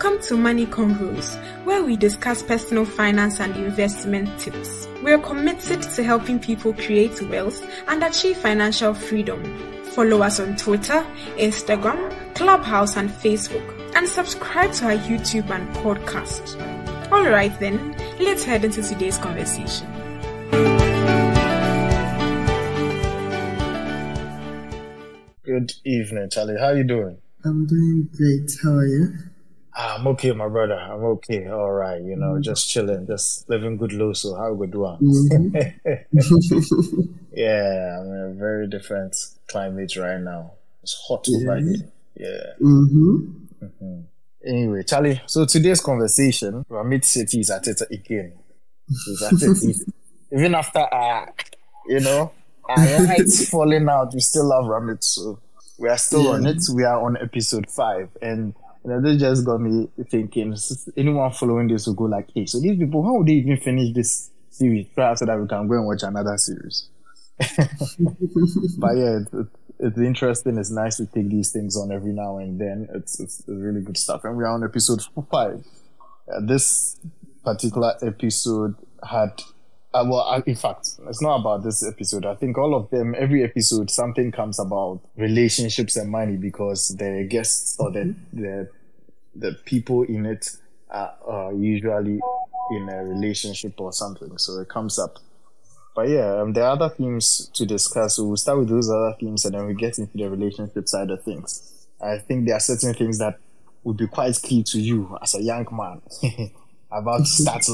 Welcome to Money Convos, where we discuss personal finance and investment tips. We are committed to helping people create wealth and achieve financial freedom. Follow us on Twitter, Instagram, Clubhouse, and Facebook, and subscribe to our YouTube and podcast. Alright then, let's head into today's conversation. Good evening, Charlie. How are you doing? I'm doing great. How are you? I'm okay, my brother. I'm okay. All right. Just chilling, just living good low. So how we do? Yeah, I'm in a very different climate right now. It's hot over here. Yeah. Anyway, Charlie, so today's conversation, Ramith Sethi is at it again. He's at it. Even after our lights falling out, we still love Ramith. So we are still on it. We are on episode 5. And this just got me thinking, anyone following this will go like, hey, so these people, how would they even finish this series? Perhaps so that we can go and watch another series. But yeah, it's interesting. It's nice to take these things on every now and then. It's really good stuff. And we are on episode 5. This particular episode had, in fact, it's not about this episode. I think all of them, every episode, something comes about relationships and money because the guests or the people in it are usually in a relationship or something. So it comes up. But yeah, there are other themes to discuss. So we'll start with those other themes and then we get into the relationship side of things. I think there are certain things that would be quite key to you as a young man about starting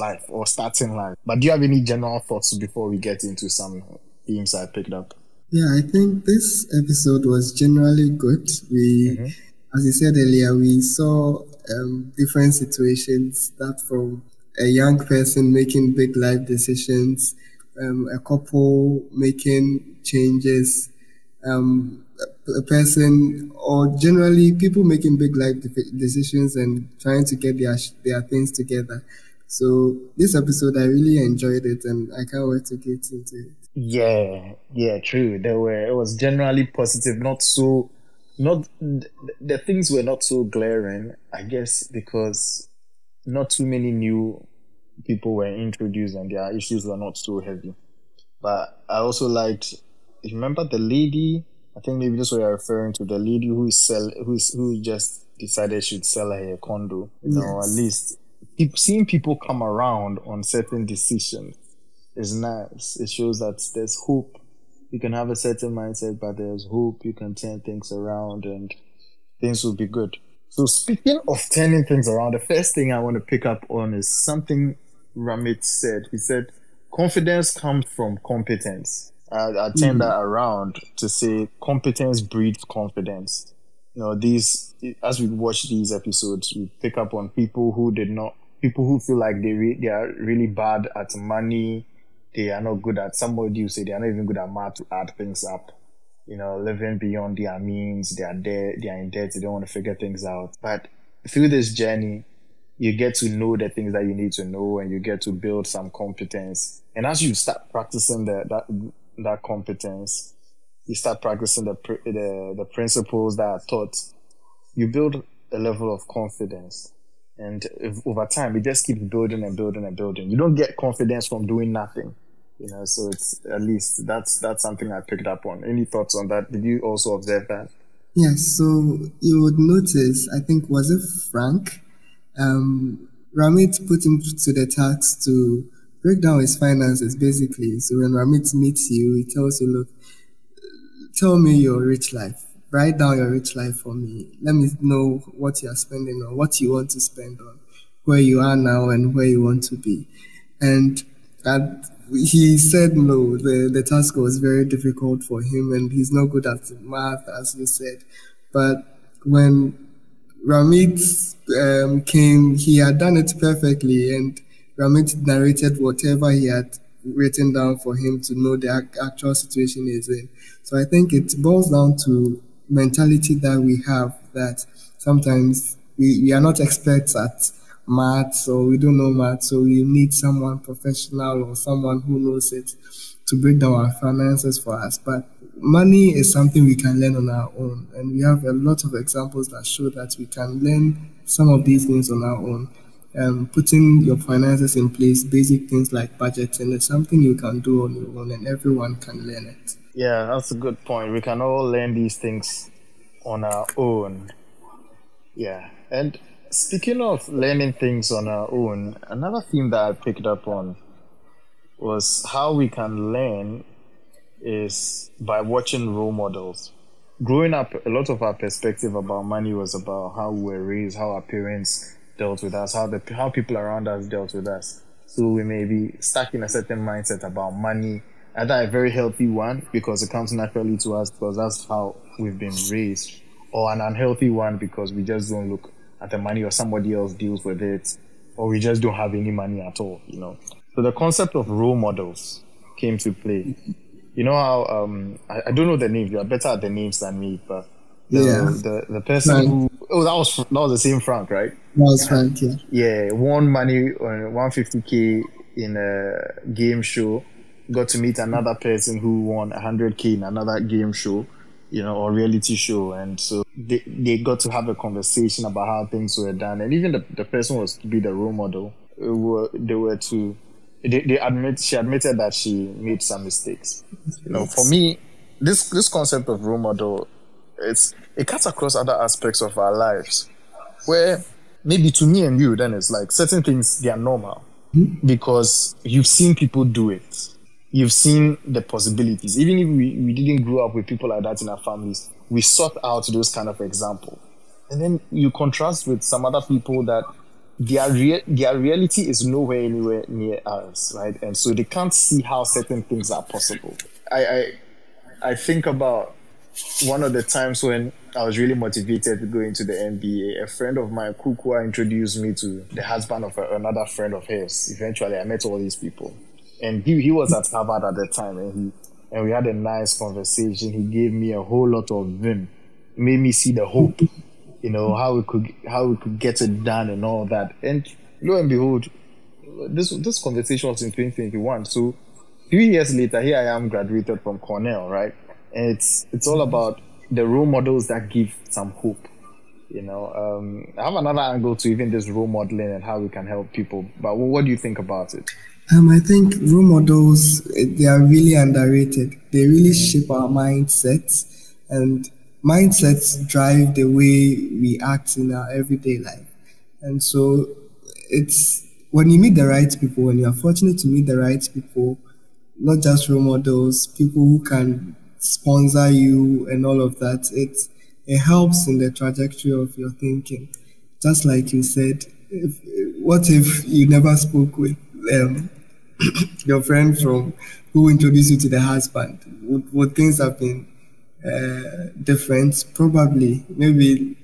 life. But do you have any general thoughts before we get into some themes I picked up? Yeah, I think this episode was generally good. As you said earlier, we saw different situations, that from a young person making big life decisions, a couple making changes, a person, or generally people making big life decisions and trying to get their things together. So this episode, I really enjoyed it and I can't wait to get into it. Yeah, true. It was generally positive, the things were not so glaring, I guess, because not too many new people were introduced and their issues were not so heavy. But I also liked, you remember the lady, I think maybe that's what you're referring to, the lady who just decided she'd sell her condo. At least seeing people come around on certain decisions is nice. It shows that there's hope. You can have a certain mindset, but there's hope. You can turn things around and things will be good. So speaking of turning things around, the first thing I want to pick up on is something Ramith said. He said, confidence comes from competence. I turned that around to say competence breeds confidence. As we watch these episodes, we pick up on people who feel like they are really bad at money. They are not good at, somebody you say they are not even good at math to add things up. Living beyond their means, they are in debt, they don't want to figure things out. But through this journey, you get to know the things that you need to know and you get to build some competence. And as you start practicing that competence, you start practicing the principles that are taught, you build a level of confidence. And over time, it just keeps building and building and building. You don't get confidence from doing nothing, so it's, at least that's something I picked up on. Any thoughts on that? Did you also observe that? Yes, so you would notice, I think, was it Frank? Ramith put him to the task to break down his finances, basically. So when Ramith meets you, he tells you, look, tell me your rich life. Write down your rich life for me. Let me know what you are spending on, what you want to spend on, where you are now and where you want to be. And he said no, the task was very difficult for him and he's not good at math, as you said. But when Ramith came, he had done it perfectly and Ramith narrated whatever he had written down for him to know the actual situation is in. So I think it boils down to mentality that we have, that sometimes we are not experts at maths or we don't know maths, so we need someone professional or someone who knows it to break down our finances for us. But money is something we can learn on our own, and we have a lot of examples that show that we can learn some of these things on our own. Putting your finances in place, basic things like budgeting, is something you can do on your own, and everyone can learn it. Yeah, that's a good point. We can all learn these things on our own. Yeah. And speaking of learning things on our own, another theme that I picked up on was how we can learn is by watching role models. Growing up, a lot of our perspective about money was about how we were raised, how our parents dealt with us, how people around us dealt with us. So we may be stuck in a certain mindset about money, either a very healthy one because it comes naturally to us because that's how we've been raised, or an unhealthy one because we just don't look at the money or somebody else deals with it, or we just don't have any money at all, you know. So the concept of role models came to play. You know how I don't know the names. You are better at the names than me, but the person Frank. who that was the same Frank, right? That was Frank, yeah. Yeah, won money on 150K in a game show. Got to meet another person who won 100K in another game show, you know, or reality show, and so they got to have a conversation about how things were done, and even the person was to be the role model. She admitted that she made some mistakes. You know, for me, this concept of role model, it cuts across other aspects of our lives, where maybe to me and you, then it's like certain things, they are normal because you've seen people do it. You've seen the possibilities. Even if we didn't grow up with people like that in our families, we sought out those kind of examples. And then you contrast with some other people that their reality is nowhere anywhere near ours, right? And so they can't see how certain things are possible. I think about one of the times when I was really motivated to go into the MBA. A friend of mine, Kukua, introduced me to the husband of another friend of his. Eventually, I met all these people, and he was at Harvard at the time, and we had a nice conversation. He gave me a whole lot of vim, made me see the hope. You know, how we could get it done and all that. And lo and behold, this conversation was in 2021. So 3 years later, here I am, graduated from Cornell, right? And it's all about the role models that give some hope. You know, I have another angle to even this role modeling and how we can help people. But what do you think about it? I think role models, they are really underrated. They really shape our mindsets, and mindsets drive the way we act in our everyday life. And so it's when you meet the right people, when you are fortunate to meet the right people, not just role models, people who can sponsor you and all of that, it helps in the trajectory of your thinking. Just like you said, what if you never spoke with your friend from who introduced you to the husband? Would things have been different? Probably. Maybe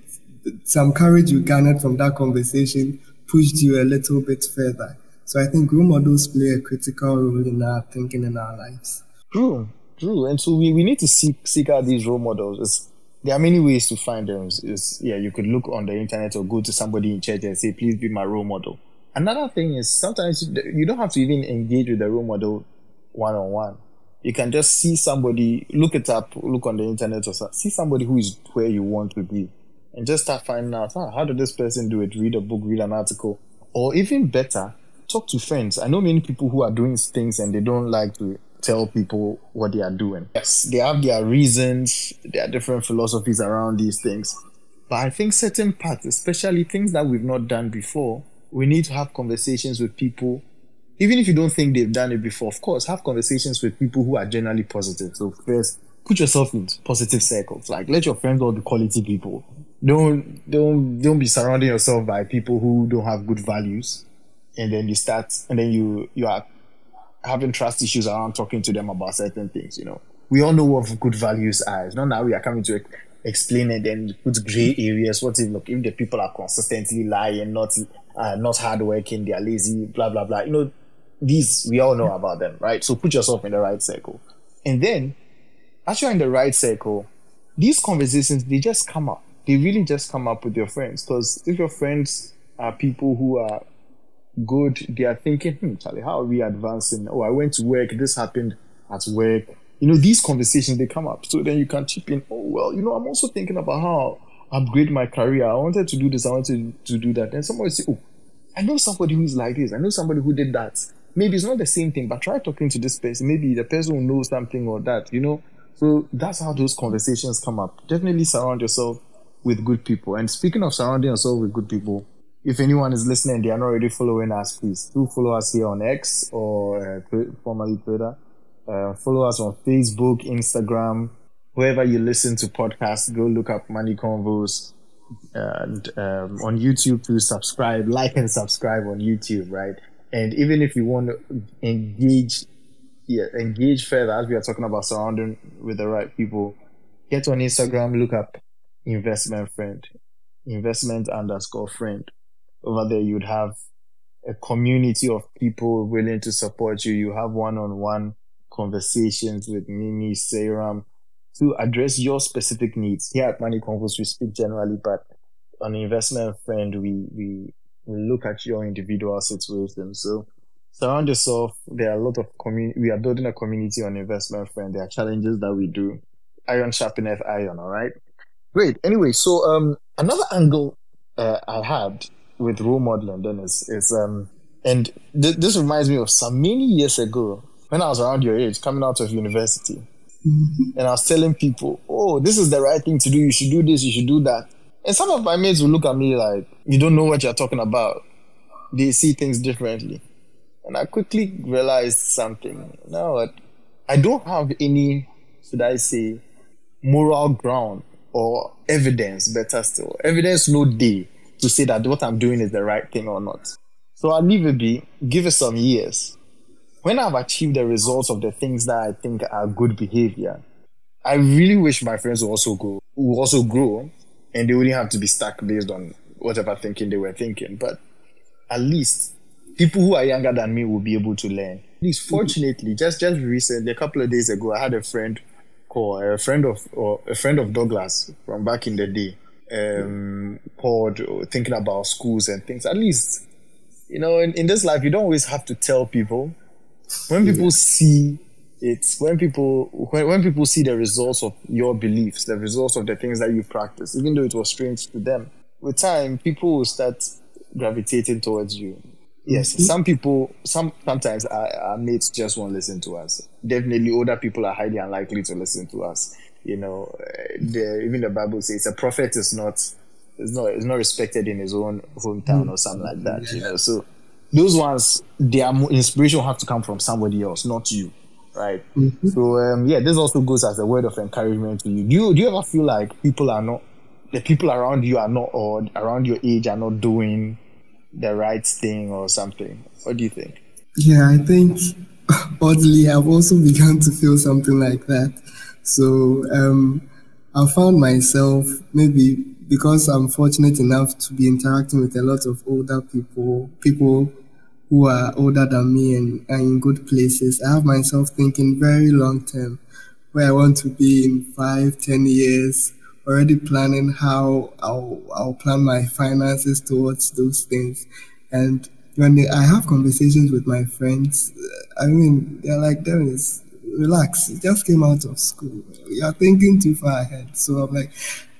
some courage you garnered from that conversation pushed you a little bit further. So I think role models play a critical role in our thinking in our lives. True. And so we need to seek out these role models. There are many ways to find them. You could look on the internet or go to somebody in church and say, please be my role model. Another thing is sometimes you don't have to even engage with the role model one-on-one. You can just see somebody, look it up, look on the internet or something, see somebody who is where you want to be and just start finding out, how did this person do it? Read a book, read an article, or even better, talk to friends. I know many people who are doing things and they don't like to tell people what they are doing. Yes, they have their reasons, there are different philosophies around these things. But I think certain parts, especially things that we've not done before, we need to have conversations with people. Even if you don't think they've done it before, of course, have conversations with people who are generally positive. So first, put yourself in positive circles. Like, let your friends all be quality people. Don't be surrounding yourself by people who don't have good values. And then you are having trust issues around talking to them about certain things, you know. We all know what good values are. It's not now we are coming to explain it and put gray areas. What if the people are consistently lying, not hardworking, they are lazy, blah, blah, blah. You know, these, we all know about them, right? So put yourself in the right circle. And then, as you're in the right circle, these conversations, they just come up. They really just come up with your friends. Because if your friends are people who are good, they are thinking, Charlie, how are we advancing? Oh, I went to work, this happened at work, these conversations, they come up. So then you can chip in, oh, well, I'm also thinking about how I upgrade my career. I wanted to do this. I wanted to do that. And somebody say, oh, I know somebody who is like this. I know somebody who did that. Maybe it's not the same thing, but try talking to this person. Maybe the person will know something or that, So that's how those conversations come up. Definitely surround yourself with good people. And speaking of surrounding yourself with good people, if anyone is listening, they are not already following us, please do follow us here on X or formerly Twitter. Follow us on Facebook, Instagram, wherever you listen to podcasts. Go look up Money Convos. And on YouTube, to subscribe, like and subscribe on YouTube, right? And even if you want to engage further, as we are talking about surrounding with the right people, get on Instagram, look up investment _friend. Over there, you'd have a community of people willing to support you. You have one-on-one conversations with Mimi, Sayram, to address your specific needs. Here at Money Convos, we speak generally, but on Investment Friend, we look at your individual situation. So surround yourself. There are a lot of we are building a community on Investment Friend. There are challenges that we do. Iron sharpeneth iron, all right? Great. Anyway, so another angle I had with role modeling then is and this reminds me of some many years ago when I was around your age, coming out of university. And I was telling people, oh, this is the right thing to do. You should do this, you should do that. And some of my mates will look at me like, you don't know what you're talking about. They see things differently. And I quickly realized something. You know what? I don't have any, should I say, moral ground or evidence, better still. Evidence no day to say that what I'm doing is the right thing or not. So I'll leave it be, give it some years. When I've achieved the results of the things that I think are good behavior, I really wish my friends will also grow, and they wouldn't have to be stuck based on whatever thinking they were thinking. But at least people who are younger than me will be able to learn. At least, fortunately, just recently, a couple of days ago, I had a friend a friend of Douglas from back in the day, called thinking about schools and things. At least, in this life, you don't always have to tell people. When people see it, when people see the results of your beliefs, the results of the things that you practice, even though it was strange to them, with time, people will start gravitating towards you. Yes, some people, sometimes our mates just won't listen to us. Definitely, older people are highly unlikely to listen to us. Even the Bible says a prophet is not respected in his own hometown or something like that. So those ones, their inspiration have to come from somebody else, not you, right? So this also goes as a word of encouragement to you. Do you ever feel like the people around you are not, or around your age are not doing the right thing or something? What do you think? Yeah, I think oddly I've also begun to feel something like that. So I found myself, maybe because I'm fortunate enough to be interacting with a lot of older people who are older than me and are in good places, I have myself thinking very long term, where I want to be in 5-10 years, already planning how I'll plan my finances towards those things. And when I have conversations with my friends, they're like, Dennis, relax, you just came out of school, you're thinking too far ahead. So I'm like,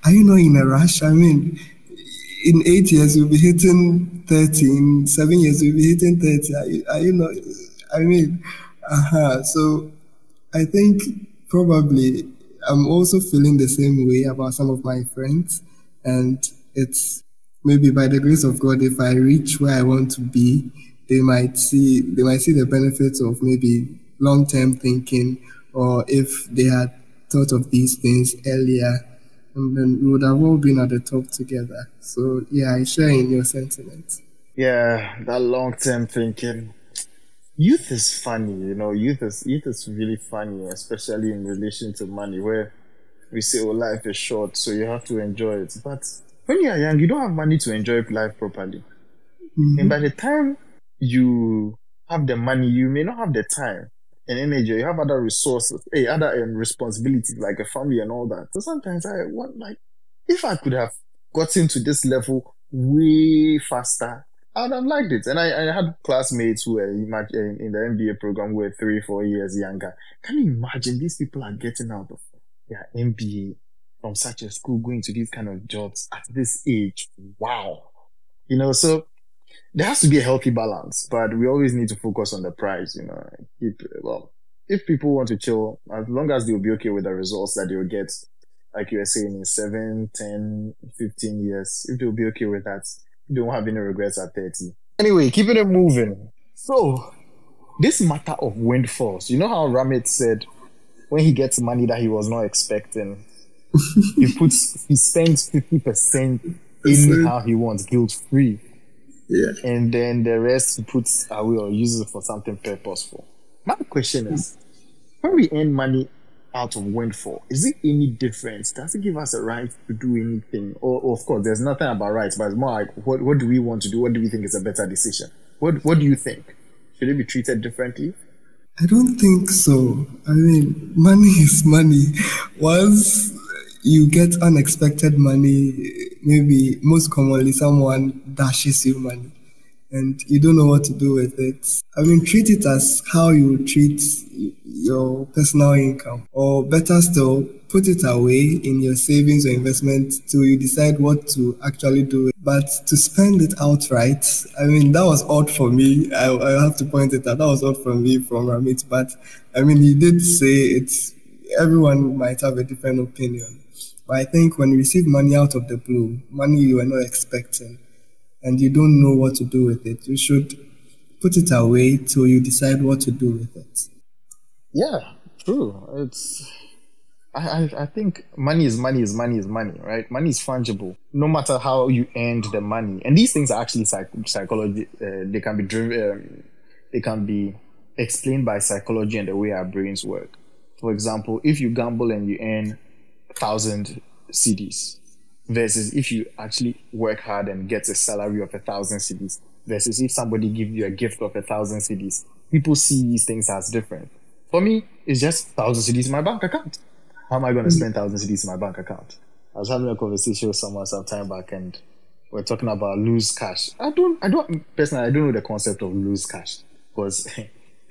are you not in a rush? In 8 years you'll be hitting 30, in 7 years you'll be hitting 30. Are you not? So I think probably I'm also feeling the same way about some of my friends, and it's maybe by the grace of God, if I reach where I want to be, they might see the benefits of maybe long-term thinking, or if they had thought of these things earlier, and then we would have all been at the top together. So yeah, I share in your sentiments. Yeah, that long-term thinking. Youth is funny, youth is really funny, especially in relation to money, where we say, oh, life is short, so you have to enjoy it. But when you are young, you don't have money to enjoy life properly. And by the time you have the money, you may not have the time and energy. You have other resources, other responsibilities like a family and all that. So sometimes I want, if I could have gotten to this level way faster, I would have liked it. And I had classmates who were in the MBA program who were 3-4 years younger. Can you imagine these people are getting out of their MBA from such a school going to these kind of jobs at this age? Wow. So there has to be a healthy balance, but we always need to focus on the prize, if people want to chill, as long as they'll be okay with the results that they'll get, like you were saying, in 7, 10, 15 years, if they'll be okay with that, they won't have any regrets at 30. Anyway, keeping it moving. So, this matter of windfalls, you know how Ramith said when he gets money that he was not expecting, he spends 50% anyhow he wants, guilt-free. Yeah. And then the rest he puts away or uses it for something purposeful. My question is, when we earn money out of windfall, is it any different? Does it give us a right to do anything? Or of course, there's nothing about rights, but it's more like, what do we want to do? What do we think is a better decision? What do you think? Should it be treated differently? I don't think so. I mean, money is money. Once you get unexpected money, maybe most commonly someone dashes you money and you don't know what to do with it. I mean, treat it as how you treat your personal income, or better still, put it away in your savings or investment till you decide what to actually do. But to spend it outright, I mean, that was odd for me. I have to point it out. That was odd for me from Ramith. But I mean, he did say everyone might have a different opinion. But I think when you receive money out of the blue, money you are not expecting, and you don't know what to do with it, you should put it away till you decide what to do with it. Yeah, true. I think money is money, right? Money is fungible, no matter how you earned the money. And these things are actually psychology. They can be driven. They can be explained by psychology and the way our brains work. For example, if you gamble and you earn 1,000 cedis, versus if you actually work hard and get a salary of 1,000 cedis, versus if somebody gives you a gift of 1,000 cedis, people see these things as different. For me, it's just 1,000 cedis in my bank account. How am I going to spend 1,000 cedis in my bank account? I was having a conversation with someone some time back, and we're talking about lose cash. I don't know the concept of lose cash, because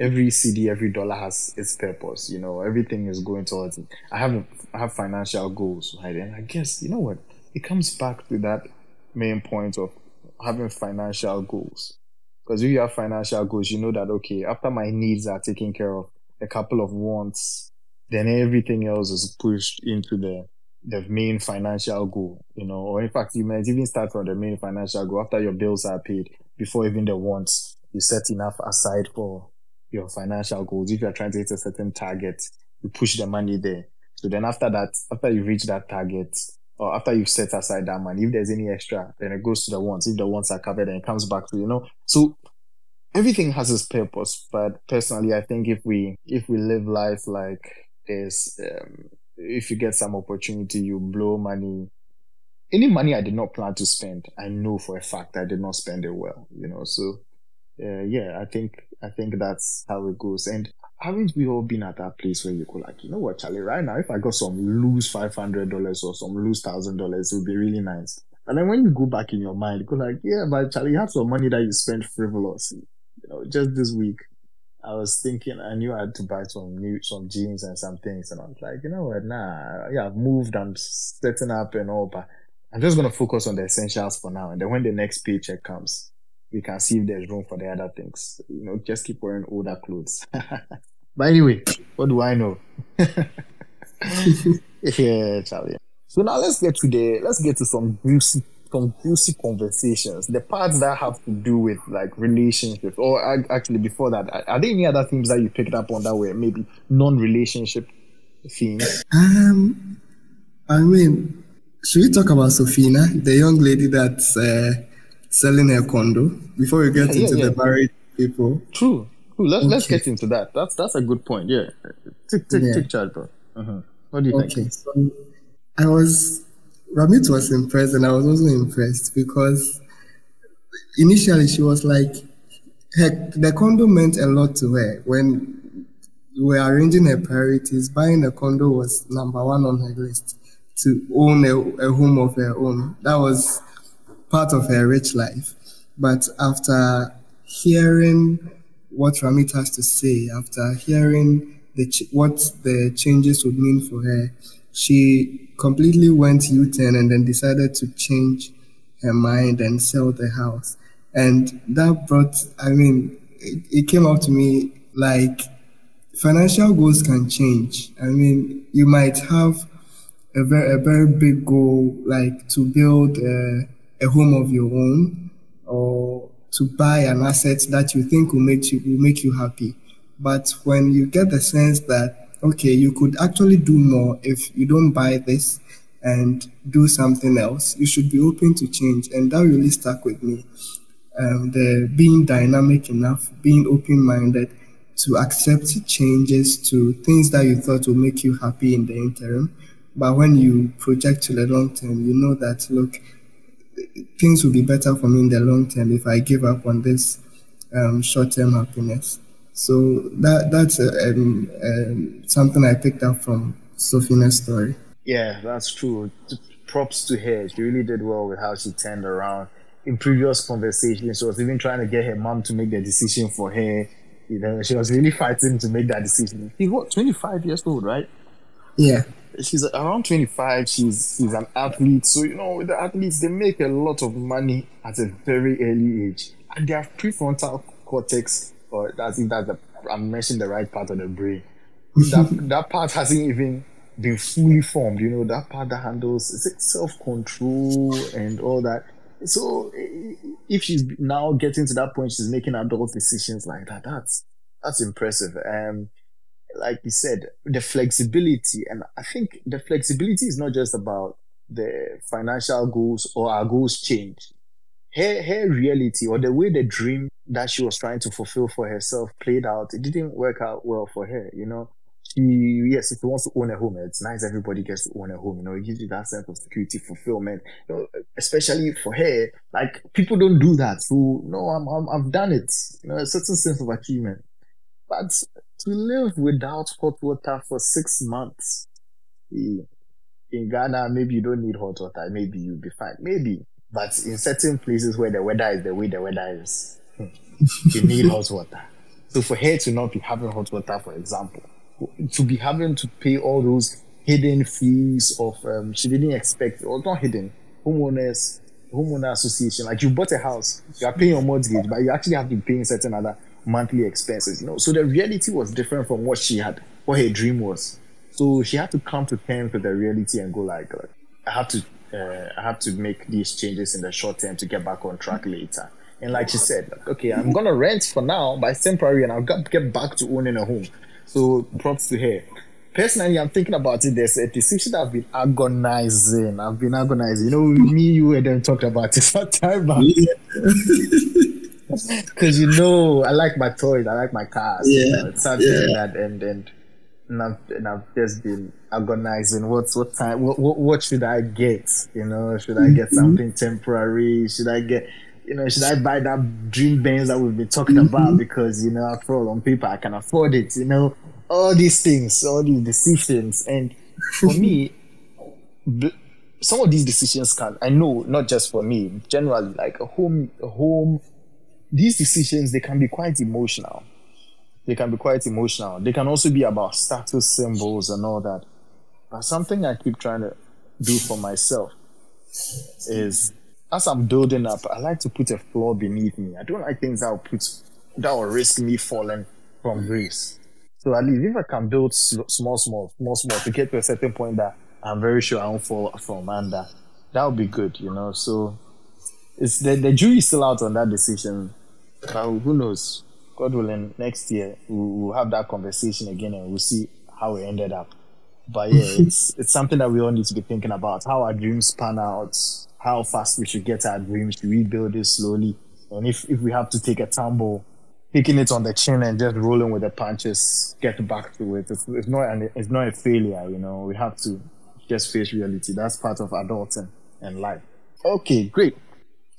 every CD, every dollar has its purpose. Everything is going towards it. I have financial goals, right? And I guess, you know what? It comes back to that main point of having financial goals. Because if you have financial goals, you know that, okay, after my needs are taken care of, a couple of wants, then everything else is pushed into the main financial goal, or in fact, you might even start from the main financial goal after your bills are paid, before even the wants. You set enough aside for your financial goals. If you're trying to hit a certain target, you push the money there. So then after you reach that target, or after you've set aside that money, if there's any extra, then it goes to the wants. If the wants are covered, then it comes back to, So everything has its purpose. But personally, I think if we live life like this, if you get some opportunity, you blow money. Any money I did not plan to spend, I know for a fact I did not spend it well, So I think that's how it goes. And haven't we all been at that place where you go like, you know what, Charlie, right now, if I got some lose $500 or some lose $1,000, it would be really nice. And then when you go back in your mind, you go like, yeah, but Charlie, you have some money that you spent frivolously. Just this week, I was thinking, I knew I had to buy some jeans and some things, and I was like, you know what, I've moved, I'm setting up and all, but I'm just going to focus on the essentials for now. And then when the next paycheck comes, we can see if there's room for the other things. Just keep wearing older clothes. But anyway, what do I know? Yeah, Charlie. So now let's get to some juicy conversations. The parts that have to do with like relationships, or actually before that, are there any other themes that you picked up on that were maybe non-relationship themes? I mean, should we talk about Sofina, the young lady that's selling her condo, before we get into the married people? True. Let's get into that. That's a good point. Yeah. Take charge, bro. What do you think? Okay, so Ramith was impressed, and I was also impressed, because initially she was like, the condo meant a lot to her. When we were arranging her priorities, buying a condo was number one on her list, to own a home of her own. That was part of her rich life. But after hearing what Ramit has to say, after hearing what the changes would mean for her, she completely went U-turn and then decided to change her mind and sell the house. And that brought, it came up to me like financial goals can change. You might have a very big goal, like to build a home of your own, or to buy an asset that you think will make you happy. But when you get the sense that, okay, you could actually do more if you don't buy this and do something else, you should be open to change. And that really stuck with me. The being dynamic enough, being open-minded to accept changes to things that you thought will make you happy in the interim. But when you project to the long term, you know that, look, things will be better for me in the long term if I give up on this short-term happiness. So that's something I picked up from Sofina's story. Yeah, that's true. Props to her. She really did well with how she turned around. In previous conversations, she was even trying to get her mom to make the decision for her. She was really fighting to make that decision. She's 25 years old, right? Yeah. She's around 25. She's an athlete. So, with the athletes, they make a lot of money at a very early age. And their prefrontal cortex, I'm mentioning the right part of the brain, that part hasn't even been fully formed. That part that handles self-control and all that. So if she's now getting to that point, she's making adult decisions like that. That's impressive. Like you said, the flexibility, and I think the flexibility is not just about the financial goals or our goals change. Her reality, or the way the dream that she was trying to fulfill for herself played out, it didn't work out well for her. If she wants to own a home, it's nice everybody gets to own a home. It gives you that sense of security, fulfillment. Especially for her, like, people don't do that. So no, I've done it. A certain sense of achievement. But to live without hot water for 6 months in Ghana, maybe you don't need hot water. Maybe you'll be fine. Maybe. But in certain places where the weather is the way the weather is, you need hot water. So for her to not be having hot water, for example, to be having to pay all those hidden fees of, she didn't expect, or not hidden, homeowner association. Like, you bought a house, you are paying your mortgage, but you actually have to be paying certain other monthly expenses. So the reality was different from what her dream was. So she had to come to terms with the reality and go like I have to make these changes in the short term to get back on track later. And like she said, okay, I'm gonna rent for now, but it's temporary, and I'll get back to owning a home. So props to her. Personally, I'm thinking about it. There's a decision that I've been agonizing. Me, you, and then talked about it some time back. Because I like my toys, I like my cars. Yeah. It's something that, and I've just been agonizing. What should I get? Should I get something temporary? Should I buy that dream Benz that we've been talking about? Because after all, on paper I can afford it. All these things, all these decisions, and for me, some of these decisions I know, not just for me, generally, like a home. These decisions, they can be quite emotional. They can also be about status symbols and all that. But something I keep trying to do for myself is, as I'm building up, I like to put a floor beneath me. I don't like things that will risk me falling from grace. So at least if I can build small to get to a certain point that I'm very sure I won't fall from under, that would be good, So it's the jury is still out on that decision. But who knows? God willing, next year we'll have that conversation again and we'll see how it ended up. But yeah, it's something that we all need to be thinking about. How our dreams pan out, how fast we should get our dreams, to rebuild it slowly. And if we have to take a tumble, taking it on the chin and just rolling with the punches, get back to it. It's not a failure, We have to just face reality. That's part of adulting and life. Okay, great.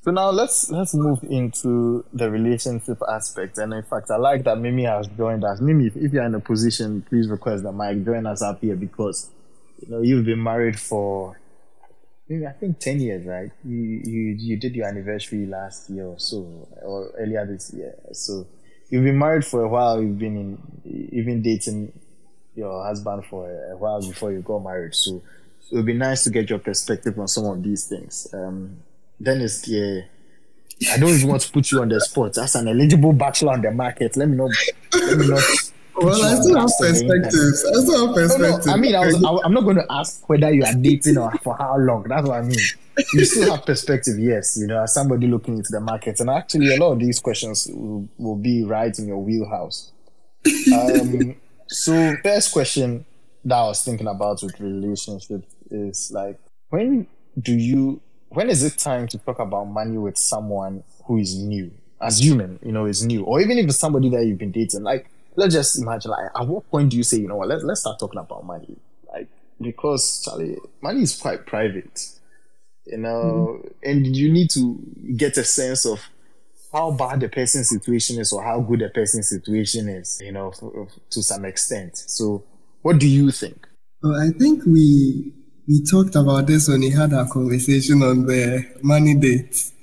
So now let's move into the relationship aspect. And in fact, I like that Mimi has joined us. Mimi, if you're in a position, please request that Mike join us up here, because you've been married for maybe I think 10 years, right? You did your anniversary last year or so, or earlier this year. So you've been married for a while. You've been dating your husband for a while before you got married. So it would be nice to get your perspective on some of these things. Dennis, yeah, I don't even want to put you on the spot. As an eligible bachelor on the market, let me not. Well, I still have perspectives. I still have perspectives. No. I mean, I'm not going to ask whether you are dating or for how long. That's what I mean. You still have perspective, yes. As somebody looking into the market, and actually, a lot of these questions will be right in your wheelhouse. So, first question that I was thinking about with relationships is like, when is it time to talk about money with someone who is new? Assuming, is new, or even if it's somebody that you've been dating, like. Let's just imagine, like, at what point do you say, let's start talking about money? Like, because, Charlie, money is quite private, and you need to get a sense of how bad the person's situation is or how good the person's situation is, to some extent. So, what do you think? Well, I think we talked about this when we had our conversation on the money dates.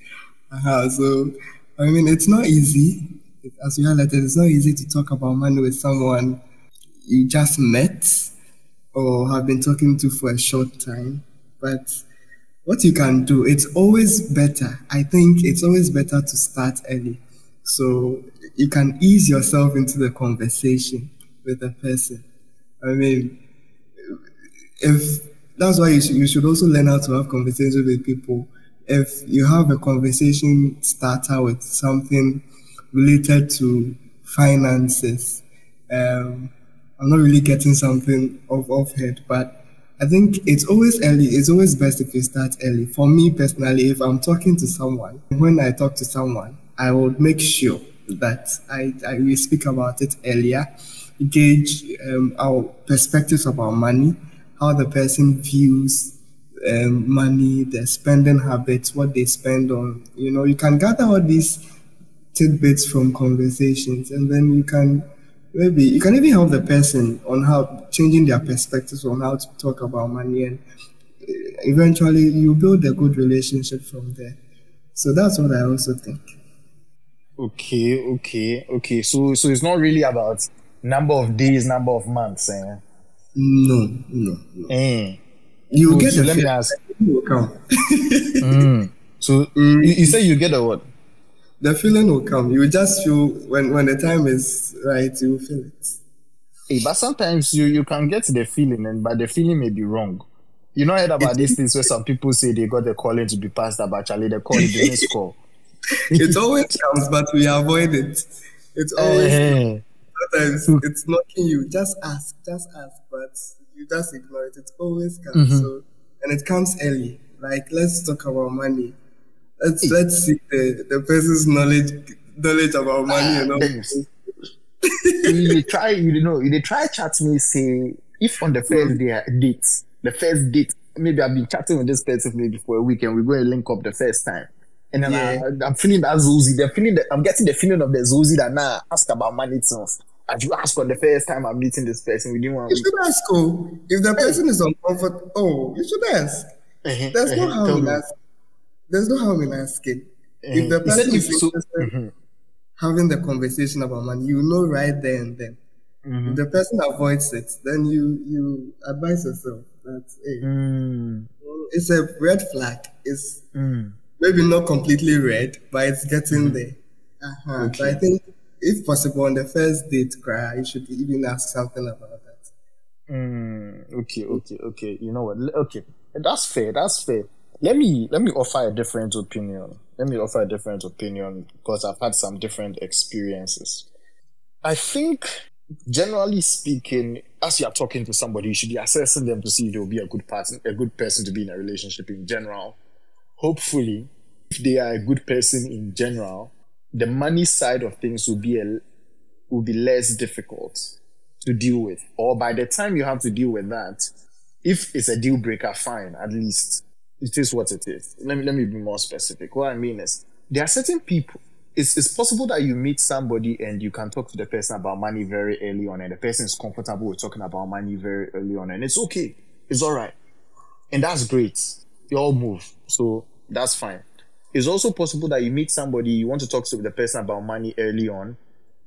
So, I mean, it's not easy. As you highlighted, it's not easy to talk about money with someone you just met or have been talking to for a short time. But what you can do, it's always better. I think it's always better to start early. So you can ease yourself into the conversation with the person. I mean, that's why you should also learn how to have conversations with people. If you have a conversation starter with something related to finances, I'm not really getting something off head, but I think it's always early. It's always best if you start early. For me personally, if I'm talking to someone, when I talk to someone, I will make sure that we speak about it earlier, gauge our perspectives about money, how the person views money, their spending habits, what they spend on. You can gather all these tidbits from conversations, and then you can even help the person on how changing their perspectives on how to talk about money, and eventually you build a good relationship from there. So that's what I also think. Okay. So it's not really about number of days, number of months, eh? No. You get so let me ask. Will come. So you say you get a what? The feeling will come. You will just feel when the time is right, you will feel it. Hey, but sometimes you can get the feeling, but the feeling may be wrong. You know, heard about these things where some people say they got the calling to be passed, but actually the call didn't score. It always comes, but we avoid it. It's always sometimes it's knocking you. Just ask, but you just ignore it. It always comes. So, and it comes early. Like, let's talk about money. Let's see the person's knowledge about money. You try chat me, say, if on the first date, maybe I've been chatting with this person maybe for a week and we're going to link up the first time. And then I'm feeling that Zozy, I'm getting the feeling of the Zozy that now ask about money itself. As you ask on the first time I'm meeting this person within 1 week. You should ask, if the person is uncomfortable, you should ask. There's no harm in asking. There's no harm in asking. If the person is interested having the conversation about money, you know right there and then. If the person avoids it, then you advise yourself that it's a red flag. It's maybe not completely red, but it's getting there. Okay. So I think if possible on the first date, you should even ask something about that. Okay. You know what? Okay, that's fair. Let me offer a different opinion. Because I've had some different experiences. I think, generally speaking, as you are talking to somebody, you should be assessing them to see if they'll be a good person to be in a relationship in general. Hopefully, if they are a good person in general, the money side of things will be less difficult to deal with. Or by the time you have to deal with that, if it's a deal breaker, fine, at least. It is what it is. Let me be more specific. What I mean is, there are certain people. It's possible that you meet somebody and you can talk to the person about money very early on, and the person is comfortable with talking about money very early on, and it's okay. It's all right. And that's great. you all move. So that's fine. It's also possible that you meet somebody, you want to talk to the person about money early on,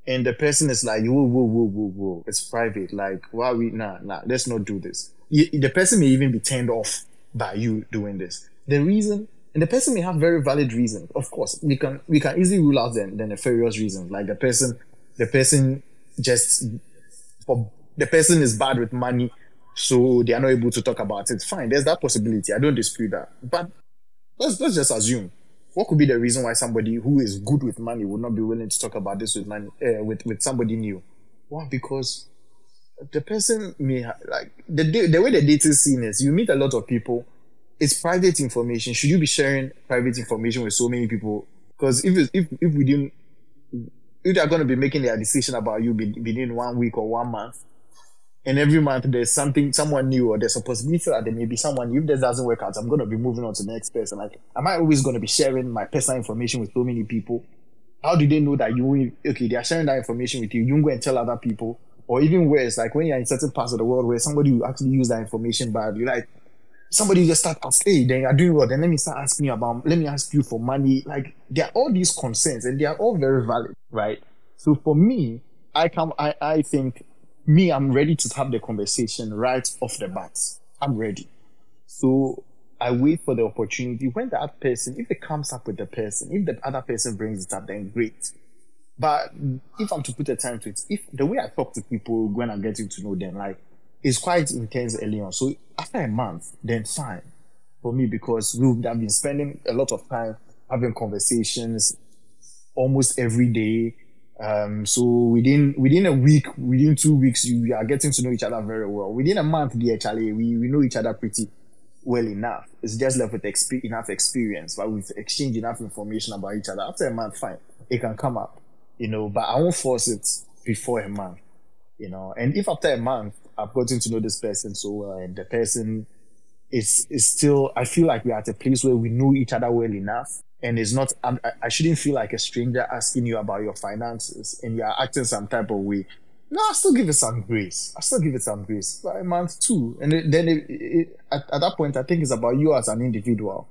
and the person is like, whoa, it's private. Like, why are we, nah, let's not do this. The person may even be turned off by you doing this. The reason, and the person may have very valid reasons. Of course, we can easily rule out the nefarious reasons. Like the person just, the person is bad with money, so they are not able to talk about it. Fine, there's that possibility. I don't dispute that. But let's just assume, what could be the reason why somebody who is good with money would not be willing to talk about this with money, with somebody new? Why? Because the person may like the way the dating scene is. You meet a lot of people. It's private information. Should you be sharing private information with so many people? Because if they are going to be making their decision about you within 1 week or 1 month, and every month there's someone new, or there's a possibility that there may be someone, if this doesn't work out, I'm going to be moving on to the next person. Like, am I always going to be sharing my personal information with so many people? How do they know that they are sharing that information with you? You go and tell other people. Or even worse, like when you're in certain parts of the world where somebody will actually use that information badly, like somebody just start asking, hey, then you're doing well, then let me ask you for money. Like, there are all these concerns and they are all very valid, right? So for me, I think, I'm ready to have the conversation right off the bat. I'm ready. So I wait for the opportunity. When that person, if it comes up with the person, if the other person brings it up, then great. But if I'm to put a time to it, if the way I talk to people when I'm getting to know them, like, it's quite intense early on. So after a month, then fine for me, because we've been spending a lot of time having conversations almost every day. So within a week, within 2 weeks, we are getting to know each other very well. Within a month, actually, we know each other pretty well enough. It's just left with enough experience, but we've exchanged enough information about each other. After a month, fine, it can come up, but I won't force it before a month, and if after a month, I've gotten to know this person so well, and the person is still, I feel like we're at a place where we know each other well enough. And it's not, I shouldn't feel like a stranger asking you about your finances and you're acting some type of way. No, I'll still give it some grace. By month 2. And then at that point, I think it's about you as an individual.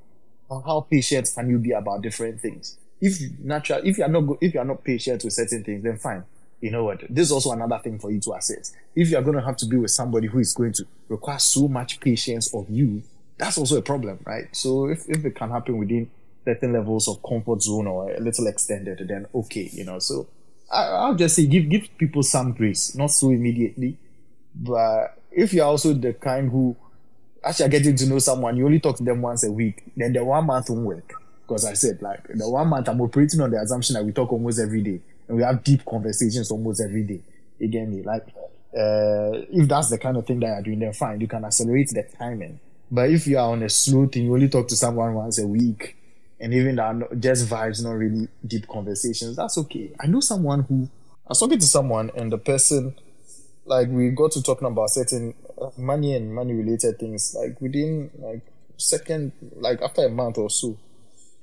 How patient can you be about different things? If you're not patient with certain things, then fine. You know what? This is also another thing for you to assess. If you're going to have to be with somebody who is going to require so much patience of you, that's also a problem, right? So if it can happen within certain levels of comfort zone or a little extended, then okay, So I'll just say give people some grace, not so immediately. But if you're also the kind who, as you're getting to know someone, you only talk to them once a week, then the 1 month won't work. Because I said, like, the 1 month, I'm operating on the assumption that we talk almost every day. And we have deep conversations almost every day. You get me? Like, if that's the kind of thing that you're doing, then fine, you can accelerate the timing. But if you are on a slow thing, you only talk to someone once a week, and even that just vibes, not really deep conversations, that's okay. I know someone who, I was talking to someone, and the person, like, we got to talking about certain money and money related things, like within after a month or so.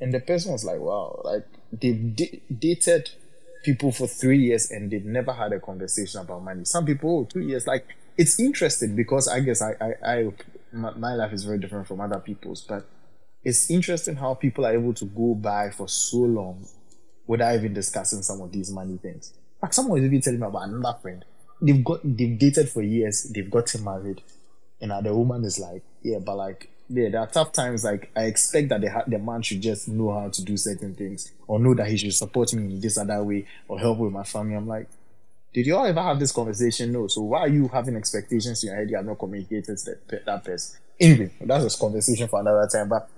And the person was like, wow, like, they've dated people for 3 years and they've never had a conversation about money. Some people, 2 years, like, it's interesting because I guess my life is very different from other people's, but it's interesting how people are able to go by for so long without even discussing some of these money things. Like, someone was even telling me about another friend. They've dated for years, they've gotten married, and the woman is like, yeah, but like, yeah, there are tough times. Like, I expect that the man should just know how to do certain things, or know that he should support me in this other way, or help with my family. I'm like, did you all ever have this conversation? No. So why are you having expectations in your head you have not communicated to that person? Anyway, that's a conversation for another time. But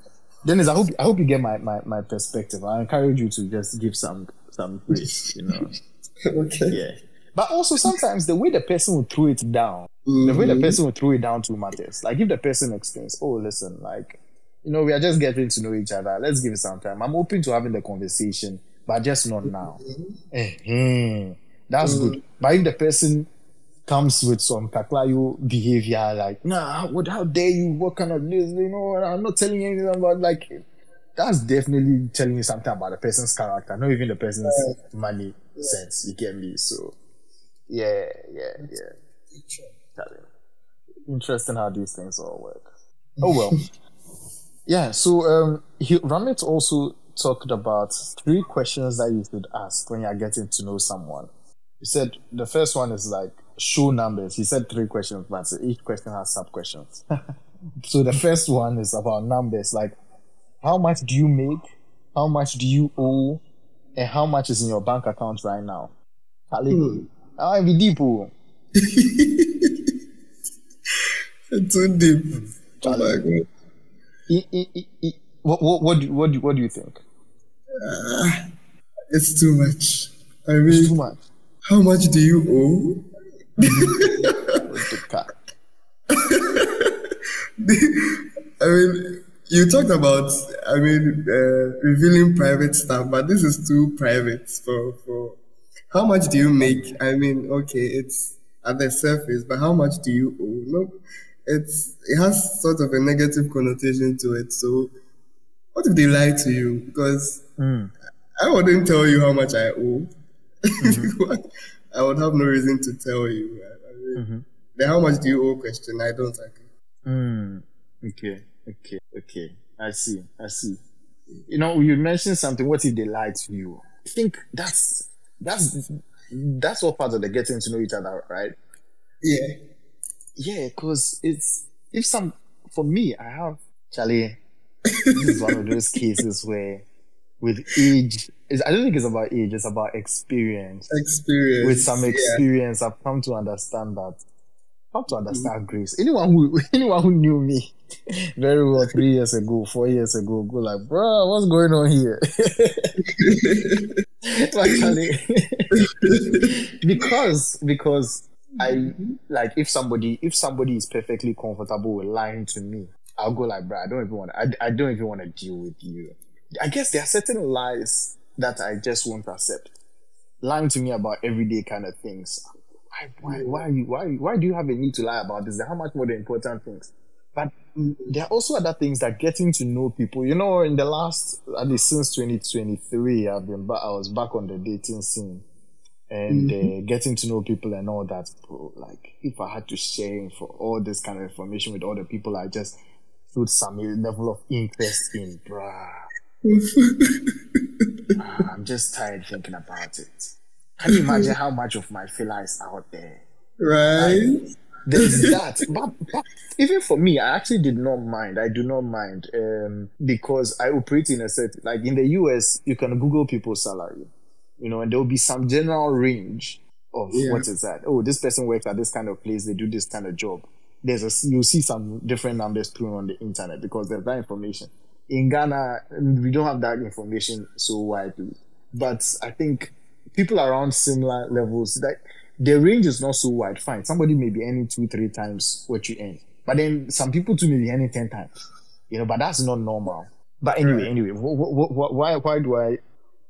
Dennis, I hope you get my perspective. I encourage you to just give some grace, Okay. Yeah. But also sometimes the way the person will throw it down, too matters. Like, if the person explains, oh, listen, like, we are just getting to know each other. Let's give it some time. I'm open to having the conversation, but just not now. That's good. But if the person comes with some kaklayo behavior, like, nah, how dare you? What kind of this? I'm not telling you anything about, like, that's definitely telling you something about the person's character, not even the person's money sense. You get me? So, yeah. Interesting how these things all work. Oh well. Yeah, so Ramit also talked about 3 questions that you should ask when you're getting to know someone. He said the first one is like show numbers. He said 3 questions, but each question has sub questions. So the first one is about numbers, like how much do you make, how much do you owe, and how much is in your bank account right now. Ali, I be deep. Oh. It's so deep. Oh my Charlie. God. What do you think? It's too much. I It's mean, too much. how much do you owe? What's the cat? I mean, you talked about, revealing private stuff, but this is too private for how much do you make? I mean, okay, it's at the surface, but how much do you owe? No, it has sort of a negative connotation to it. So, what if they lie to you? Because I wouldn't tell you how much I owe. I would have no reason to tell you. I mean, the how much do you owe question, I don't agree. Okay. I see. You know, you mentioned something. What if they lie to you? I think that's all part of the getting to know each other, right? Yeah. Yeah, because for me, I have Charlie. This is one of those cases where, with age, I don't think it's about age. It's about experience. With some experience, I've come to understand that. How to understand grace. Anyone who knew me very well 3 years ago, 4 years ago, go like, bro, what's going on here? Actually, because I like if somebody is perfectly comfortable with lying to me, I'll go like, bro, I don't even want to deal with you. I guess there are certain lies that I just won't accept. Lying to me about everyday kind of things. Why do you have a need to lie about this? There are how much more the important things. But there are also other things that getting to know people. You know, in the last, at least since 2023, I was back on the dating scene and getting to know people and all that. Bro, like, if I had to share for all this kind of information with all the people I just showed some level of interest in, bruh. I'm just tired thinking about it. Can you imagine how much of my filler is out there? Right. There's that. But even for me, I actually did not mind. I do not mind because I operate in a set. Like in the US, you can Google people's salary, you know, and there will be some general range of what is that? Oh, this person works at this kind of place. They do this kind of job. You'll see some different numbers thrown on the internet because there's that information. In Ghana, we don't have that information so widely. But I think people around similar levels, that the range is not so wide. Fine, somebody may be earning 2-3 times what you earn, but then some people too may be earning 10 times. You know, but that's not normal. But anyway, why do I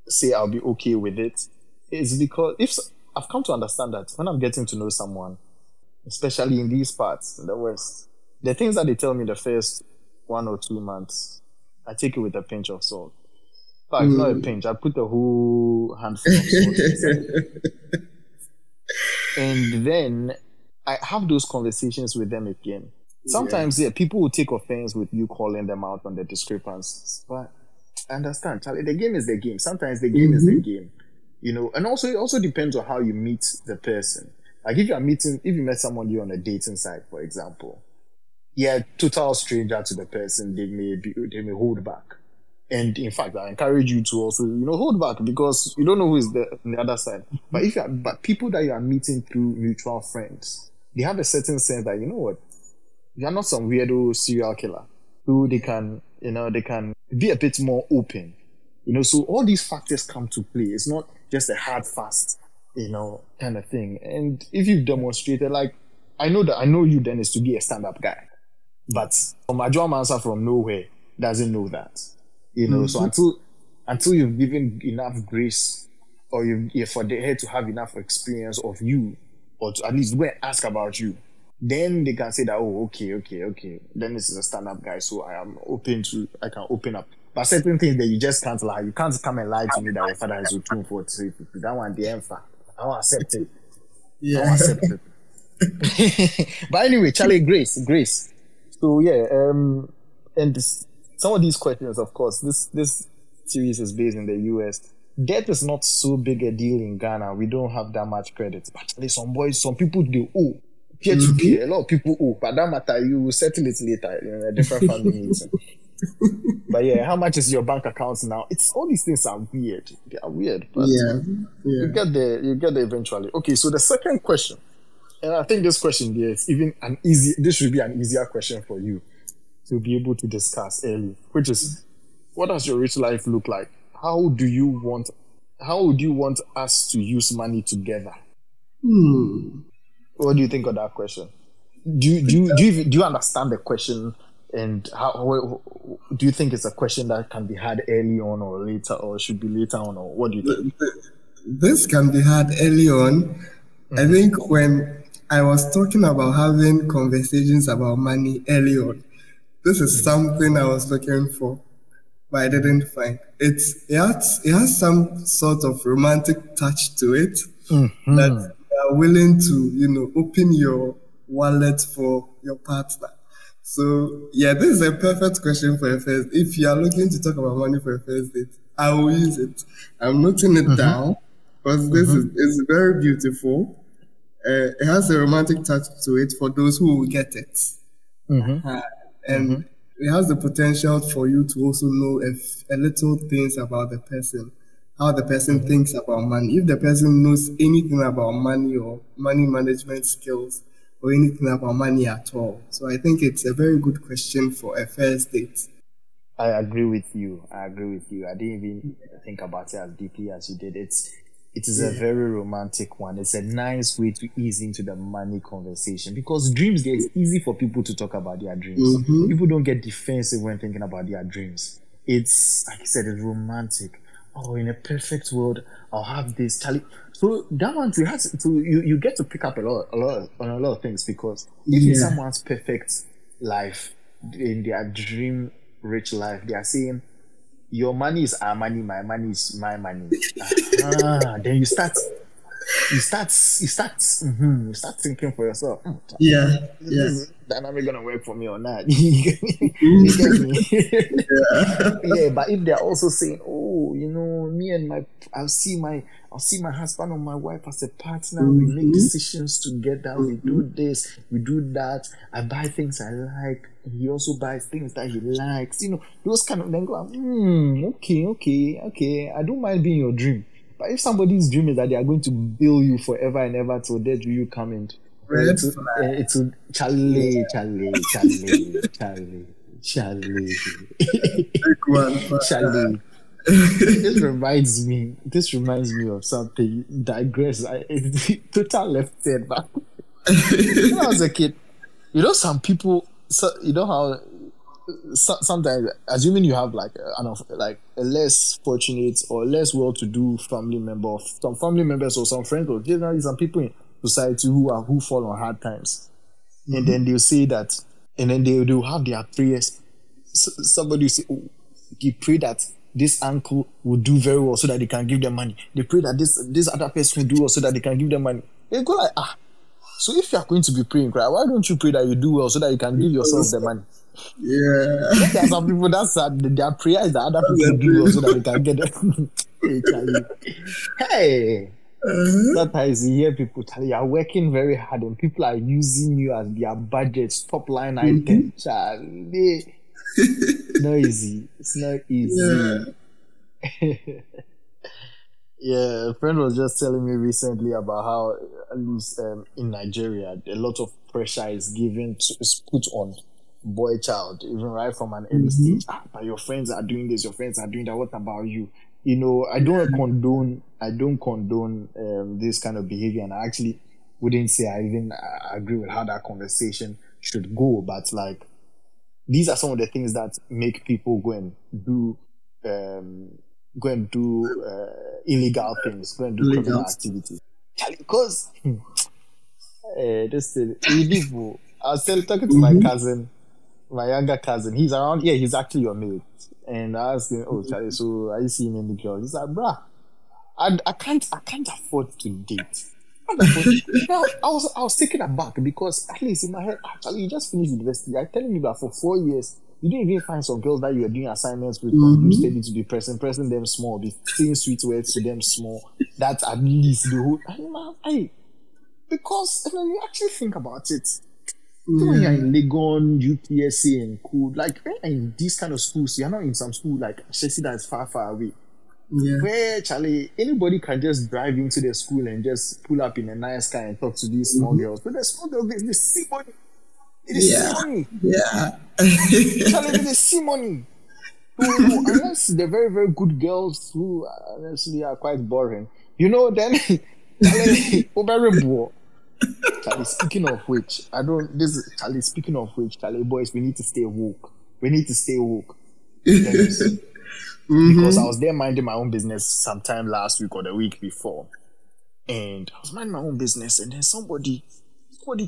say I'll be okay with it? It's because I've come to understand that when I'm getting to know someone, especially in these parts, in the West, the things that they tell me the first 1 or 2 months, I take it with a pinch of salt. In fact, not a pinch. I put a whole handful of salt inside. And then I have those conversations with them again. Sometimes, people will take offense with you calling them out on the discrepancies. But I understand, Charlie, the game is the game. Sometimes the game is the game. You know, and also it also depends on how you meet the person. Like if you met someone you on a dating site, for example, total stranger to the person, they may hold back. And in fact, I encourage you to also, hold back because you don't know who is on the other side. But people that you are meeting through mutual friends, they have a certain sense that, you know what, you are not some weirdo serial killer who they can be a bit more open. So all these factors come to play. It's not just a hard, fast, kind of thing. And if you've demonstrated, like, I know you then is to be a stand-up guy. But Major Mansa from nowhere doesn't know that. So until you've given enough grace or for the head to have enough experience of you, or to at least go and ask about you, then they can say that, oh, okay. Then this is a stand-up guy, so I can open up. But certain things that you just can't lie. You can't come and lie to me that your father has a 243. That one, the empha. I won't accept it. Yeah. I won't accept it. But anyway, Charlie, grace. So and some of these questions, of course, this series is based in the US. Debt is not so big a deal in Ghana. We don't have that much credit. But there's some people they owe. Peer to peer, a lot of people owe. But that matter, you will settle it later in a different family meeting. But yeah, how much is your bank account now? It's all these things are weird. They are weird, but you get there eventually. Okay, so the second question, and I think this question here is even this should be an easier question for you to be able to discuss early, which is, what does your rich life look like? How would you want us to use money together? What do you think of that question? Do you understand the question? And how do you think it's a question that can be had early on or later, or should be later on, or what do you think? This can be had early on. I think when I was talking about having conversations about money early on, this is something I was looking for, but I didn't find. It has some sort of romantic touch to it, that you are willing to, open your wallet for your partner. So yeah, this is a perfect question for a first. If you are looking to talk about money for a first date, I will use it. I'm noting it down because this is very beautiful. It has a romantic touch to it for those who will get it. And it has the potential for you to also know a little things about the person, how the person thinks about money. If the person knows anything about money or money management skills or anything about money at all. So I think it's a very good question for a first date. I agree with you. I didn't even think about it as deeply as you did. It is a very romantic one. It's a nice way to ease into the money conversation, because dreams, it's easy for people to talk about their dreams. People don't get defensive when thinking about their dreams. It's, like I said, it's romantic. Oh, in a perfect world, I'll have this. So that one, you get to pick up a lot of things, because if in someone's perfect life, in their dream rich life, they are saying, your money is our money, my money is my money. Then you start thinking for yourself. Is dynamic gonna work for me or not? You get me? Yeah, but if they're also saying, oh, I'll see my husband or my wife as a partner. We make decisions together. We do this, we do that. I buy things I like. He also buys things that he likes. Those kind of, then go, okay. I don't mind being your dream. But if somebody's dream is that they are going to bill you forever and ever till death do you come in, it's Charlie. Charlie. This reminds me of something. Digress. Total left turn back. When I was a kid, some people. So how sometimes, assuming you have like a less fortunate or less well-to-do family member, or some family members or some friends, or generally some people in society who fall on hard times, and then they'll say that, and then they'll have their prayers. Somebody will say, oh, they pray that this uncle will do very well so that they can give them money. They pray that this other person will do well so that they can give them money. They go like, so if you are going to be praying, why don't you pray that you do well so that you can give yourself the money? Yeah. There are some people that their prayer is that other people do well so that they can get them. Hey. Sometimes you hear people tell you are working very hard and people are using you as their budget, top line item. Charlie. No easy. It's not easy. Yeah, a friend was just telling me recently about how, at least in Nigeria, a lot of pressure is put on boy child, even right from an early stage. But your friends are doing this, your friends are doing that. What about you? I don't condone this kind of behavior, and I actually wouldn't say I even agree with how that conversation should go. But like, these are some of the things that make people go and do illegal things, go and do criminal activities. Because this thing, I was talking to my cousin, my younger cousin. He's around. Yeah, he's actually your mate. And I asked him, "Oh, Charlie, so are you seeing any girls?" He's like, "Bruh, I can't afford to date." Now, I was taken aback because at least in my head, actually, you just finished university. I'm telling you that for 4 years You didn't even find some girls that you were doing assignments with from group study to be pressing them small, be saying sweet words to them small. That's at least the whole. Because when you actually think about it, when you're in Legon, UPSA, and Cool, like when you're in these kind of schools, you're not in some school like Chelsea that's far, far away. Yeah. Where Charlie, anybody can just drive into the school and just pull up in a nice car and talk to these small girls. But the small girls, they see money. They see money. Yeah. Charlie, they see money. Unless they're very, very good girls who honestly are quite boring. You know, then Charlie, Charlie, speaking of which, Charlie, boys, we need to stay woke. Because I was there minding my own business sometime last week or the week before. And I was minding my own business, and then somebody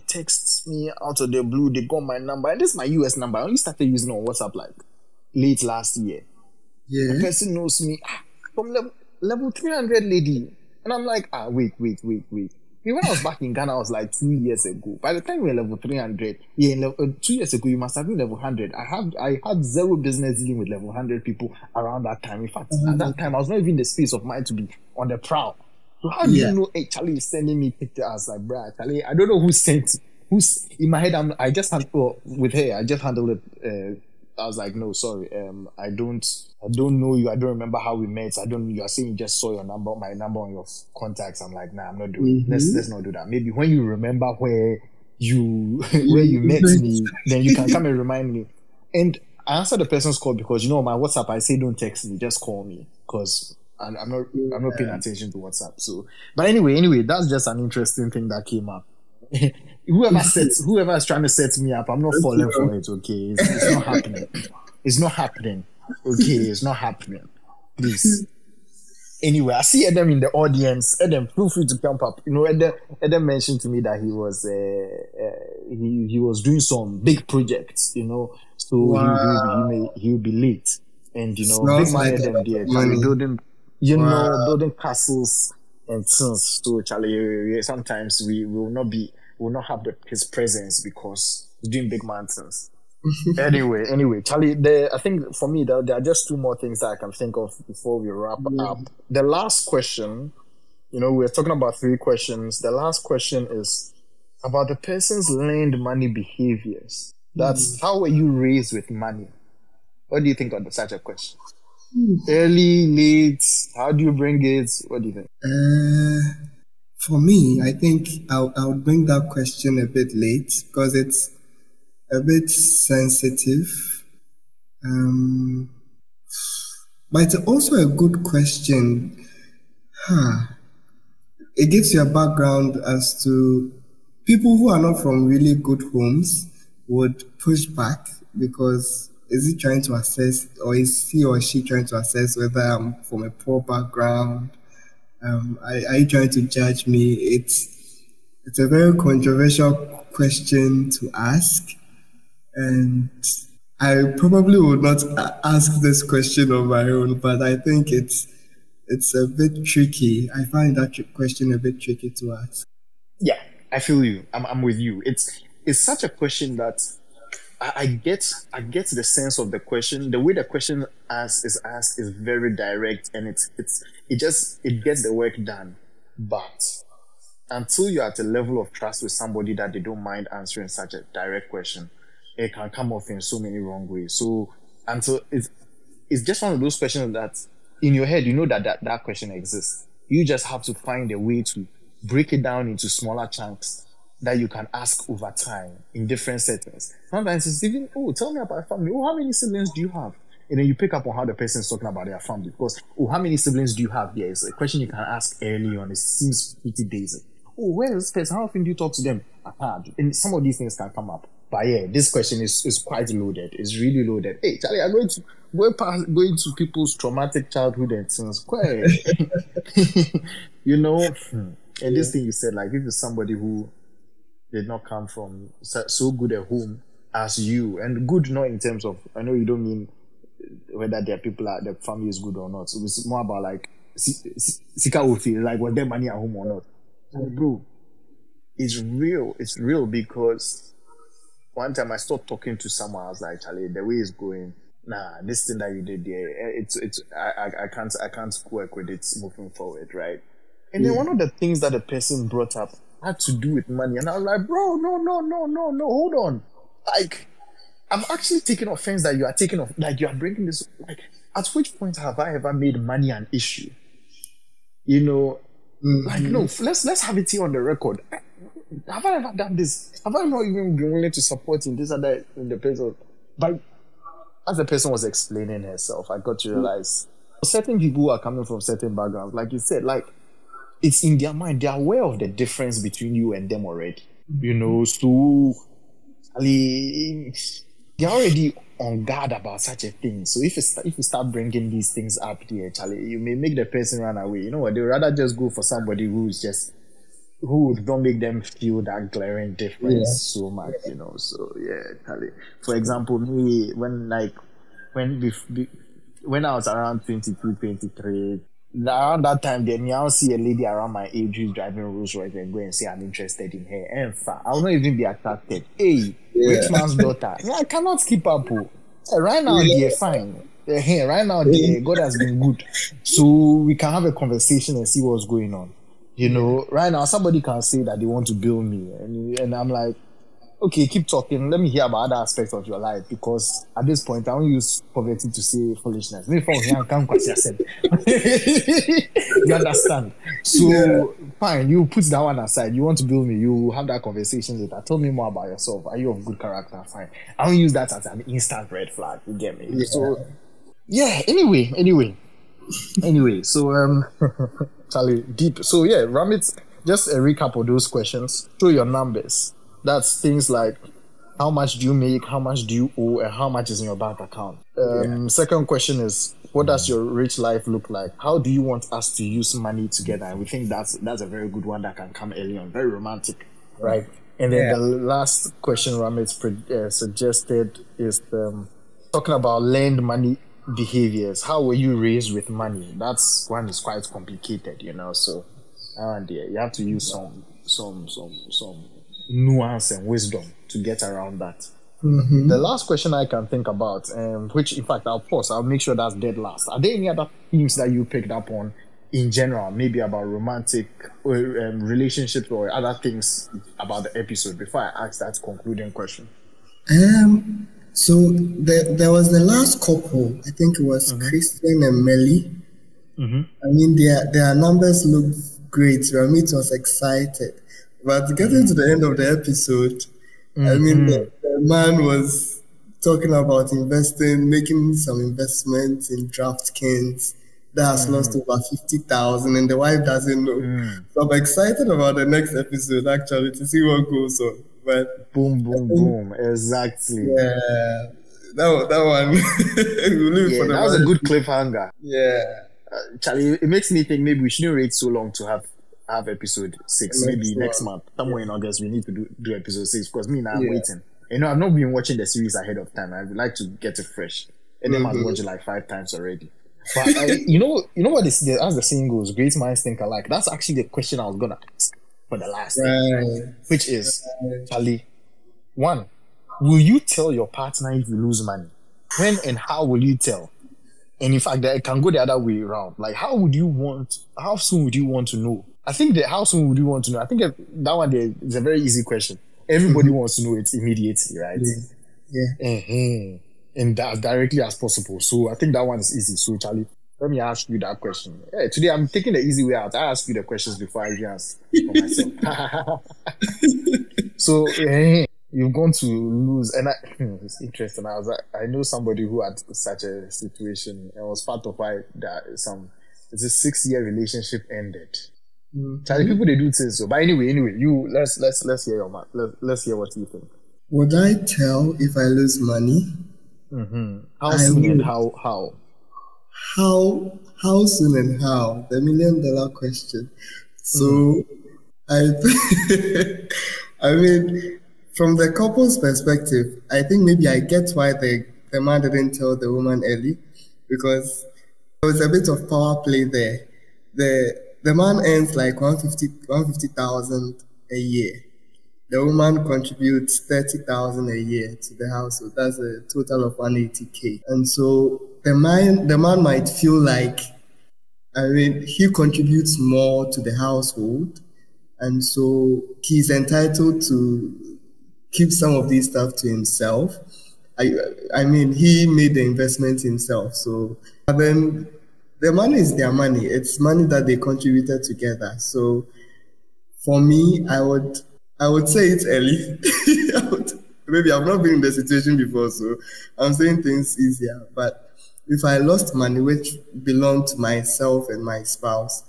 texts me out of the blue. They got my number, and this is my US number. I only started using it on WhatsApp like late last year. Yeah. The person knows me from level 300 lady. And I'm like, wait. When I was back in Ghana, I was like 2 years ago. By the time we were level 300, 2 years ago, you must have been level 100. I had zero business dealing with level 100 people around that time. In fact, at that time, I was not even in the space of mind to be on the prowl. So how do you know, hey, Charlie is sending me pictures like, bruh, Charlie, I don't know who's in my head, I just handled it. I was like, no, sorry, I don't know you. I don't remember how we met. You are saying you just saw my number on your contacts. I'm like, nah, I'm not doing it. Let's not do that. Maybe when you remember where you met me, then you can come and remind me. And I answered the person's call because, on my WhatsApp, I say, don't text me, just call me. Because I'm not paying attention to WhatsApp. So, but anyway, that's just an interesting thing that came up. Whoever is trying to set me up, I'm not falling for it. Okay, it's not happening. It's not happening. Okay, it's not happening. Please. Anyway, I see Adam in the audience. Adam, feel free to come up. Adam mentioned to me that he was he was doing some big projects. So he'll be late. And big man Adam there, Charlie, building castles and things. So Charlie, sometimes we will not have his presence because he's doing big man things. Anyway, Charlie, I think for me there are just two more things that I can think of before we wrap up. The last question, we're talking about 3 questions. The last question is about the person's learned money behaviors. That's how were you raised with money? What do you think of such a question? Early, late, how do you bring it? What do you think? For me, I think I'll bring that question a bit late because it's a bit sensitive. But it's also a good question. It gives you a background as to people who are not from really good homes would push back because is he trying to assess, or is he or she trying to assess whether I'm from a poor background? Are you trying to judge me? It's a very controversial question to ask, and I probably would not ask this question on my own, but I think it's a bit tricky. I find that question a bit tricky to ask. Yeah, I feel you. I'm with you. It's such a question that I get the sense of the question. The way the question is asked is very direct, and it gets the work done. But until you're at a level of trust with somebody that they don't mind answering such a direct question, it can come off in so many wrong ways. So until it's just one of those questions that in your head that question exists. You just have to find a way to break it down into smaller chunks that you can ask over time in different settings. Sometimes it's even, tell me about family. How many siblings do you have? And then you pick up on how the person is talking about their family. Because, how many siblings do you have? There is a question you can ask early on. It seems pretty basic. Where is this person? How often do you talk to them? And some of these things can come up. But yeah, this question is quite loaded. It's really loaded. Hey, Charlie, I'm going to people's traumatic childhood and things. Quite, and this thing you said, like, if it's somebody who did not come from so good a home as you, and good not in terms of, I know you don't mean whether their the family is good or not. So it's more about like Sika will feel like was there money at home or not. So, bro, it's real. It's real because one time I started talking to someone. I was like, Charlie, the way it's going, nah, this thing that you did there, I can't work with it moving forward, right? And then one of the things that the person brought up had to do with money, and I was like, bro, no, hold on, like, I'm actually taking offense that you are taking off, like you are bringing this, like, at which point have I ever made money an issue? You know, like, no, let's have it here on the record. Have I ever done this? Have I not even been willing to support in this and that in the person? But as the person was explaining herself, I got to realize certain people who are coming from certain backgrounds, like you said, like it's in their mind, they are aware of the difference between you and them already. You know, so they're already on guard about such a thing. So if you start bringing these things up there, Charlie, you may make the person run away. You know what? They'd rather just go for somebody who don't make them feel that glaring difference so much, you know. So yeah, Charlie. For example, me when I was around 22, 23, around that time, then I'll see a lady around my age who's driving Rolls Royce and go and say I'm interested in her. And I'll not even be attracted. Hey, rich man's daughter. I cannot keep up. Right now, they're fine. Right now, God has been good. So we can have a conversation and see what's going on. You know, right now, somebody can say that they want to bill me. And I'm like, okay, keep talking. Let me hear about other aspects of your life, because at this point, I don't use poverty to say foolishness. Maybe from here, I can't quite say. You understand? So, fine, you put that one aside. You want to bill me, you have that conversation later. Tell me more about yourself. Are you of good character? Fine. I don't use that as an instant red flag. You get me? So, yeah, anyway. So, Charlie, deep. So, yeah, Ramith, just a recap of those questions. Show your numbers. That's things like how much do you make, how much do you owe, and how much is in your bank account. Second question is, what does your rich life look like? How do you want us to use money together? And we think that's a very good one that can come early on, very romantic, right? And then the last question Ramith suggested is talking about learned money behaviors. How were you raised with money? That's one is quite complicated, you know. So, you have to use some nuance and wisdom to get around that. The last question I can think about, which in fact I'll make sure that's dead last. Are there any other themes that you picked up on in general, maybe about romantic relationships or other things about the episode before I ask that concluding question? So there was the last couple, I think it was Christian and Melly. I mean, their numbers looked great. Ramith was excited. But getting to the end of the episode, I mean, the man was talking about making some investments in DraftKings that has lost over 50,000, and the wife doesn't know. So I'm excited about the next episode, actually, to see what goes on. But boom, exactly. Yeah, that one. That was a good cliffhanger. Yeah, Charlie, it makes me think maybe we shouldn't wait so long to have episode 6. Maybe next month, somewhere in August, we need to do episode 6, because me now I'm waiting. You know, I've not been watching the series ahead of time. I would like to get it fresh. And then I've watched it like 5 times already. But you know what as the saying goes, great minds think alike. That's actually the question I was gonna ask for the last time, which is, Charlie, 1, will you tell your partner if you lose money? When and how will you tell? And in fact, it can go the other way around. Like, how soon would you want to know? I think how soon would you want to know? I think that one there is a very easy question. Everybody wants to know it immediately, right? Yeah. And as directly as possible. So I think that one is easy. So Charlie, let me ask you that question. Hey, today I'm taking the easy way out. I ask you the questions before I even ask for myself. So you're going to lose, and it's interesting. I know somebody who had such a situation and was part of why it's a 6-year relationship ended. Charlie, people, they do things so. But anyway, you let's hear your man. Let's hear what you think. Would I tell if I lose money? How soon and how? How soon and how? The $1 million question. So I mean, from the couple's perspective, I think maybe I get why the man didn't tell the woman early, because there was a bit of power play there. The man earns like 150,000 a year. The woman contributes 30,000 a year to the household. That's a total of 180K. And so the man might feel like, he contributes more to the household, and so he's entitled to keep some of these stuff to himself. He made the investment himself. So, but then the money is their money. It's money that they contributed together. So, for me, I would say it's early. Maybe I've not been in the situation before, so I'm saying things easier. But if I lost money which belonged to myself and my spouse,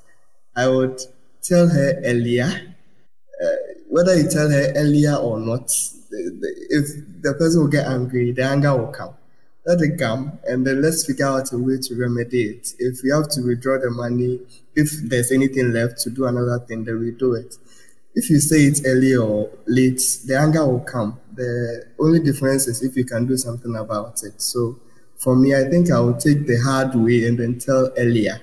I would tell her earlier. Whether you tell her earlier or not, if the person will get angry, the anger will come. Let it come, and then let's figure out a way to remedy it. If we have to withdraw the money, if there's anything left to do another thing, then we do it. If you say it's early or late, the anger will come. The only difference is if you can do something about it. So for me, I think I will take the hard way and then tell earlier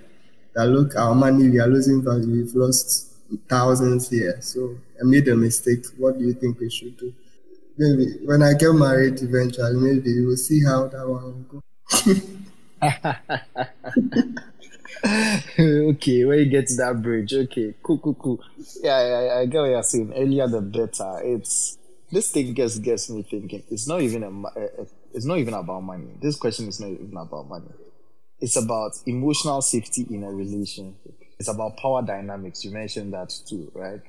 that, look, our money, we are losing value. We've lost thousands here. So I made a mistake. What do you think we should do? Maybe when I get married eventually, maybe you will see how that one will go. Okay, when you get to that bridge, okay, cool. Yeah, I get what you're saying. Earlier the better. This thing gets me thinking. It's not even about money. This question is not even about money. It's about emotional safety in a relationship. It's about power dynamics. You mentioned that too, right?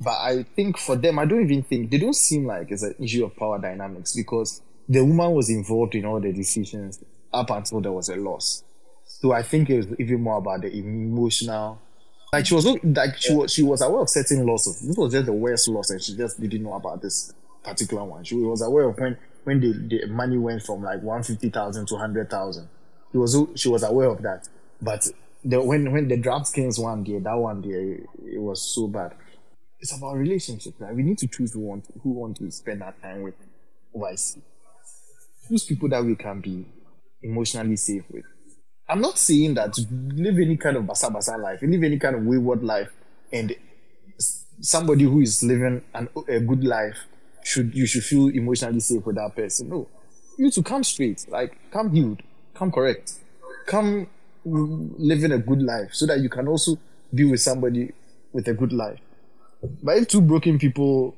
But I think for them, they don't seem like it's an issue of power dynamics, because the woman was involved in all the decisions up until there was a loss. So I think it was even more about the emotional. Like she was aware of certain losses. This was just the worst loss, and she just didn't know about this particular one. She was aware of when the money went from like 150,000 to 100,000. She was aware of that. But when the DraftKings one day, it was so bad. It's about relationships, right? We need to choose who want to spend our time with wisely. Choose people that we can be emotionally safe with. I'm not saying that to live any kind of basa life, live any kind of wayward life, and somebody who is living a good life, you should feel emotionally safe with that person. No. You need to come straight, like come healed, come correct, come living a good life so that you can also be with somebody with a good life. But if two broken people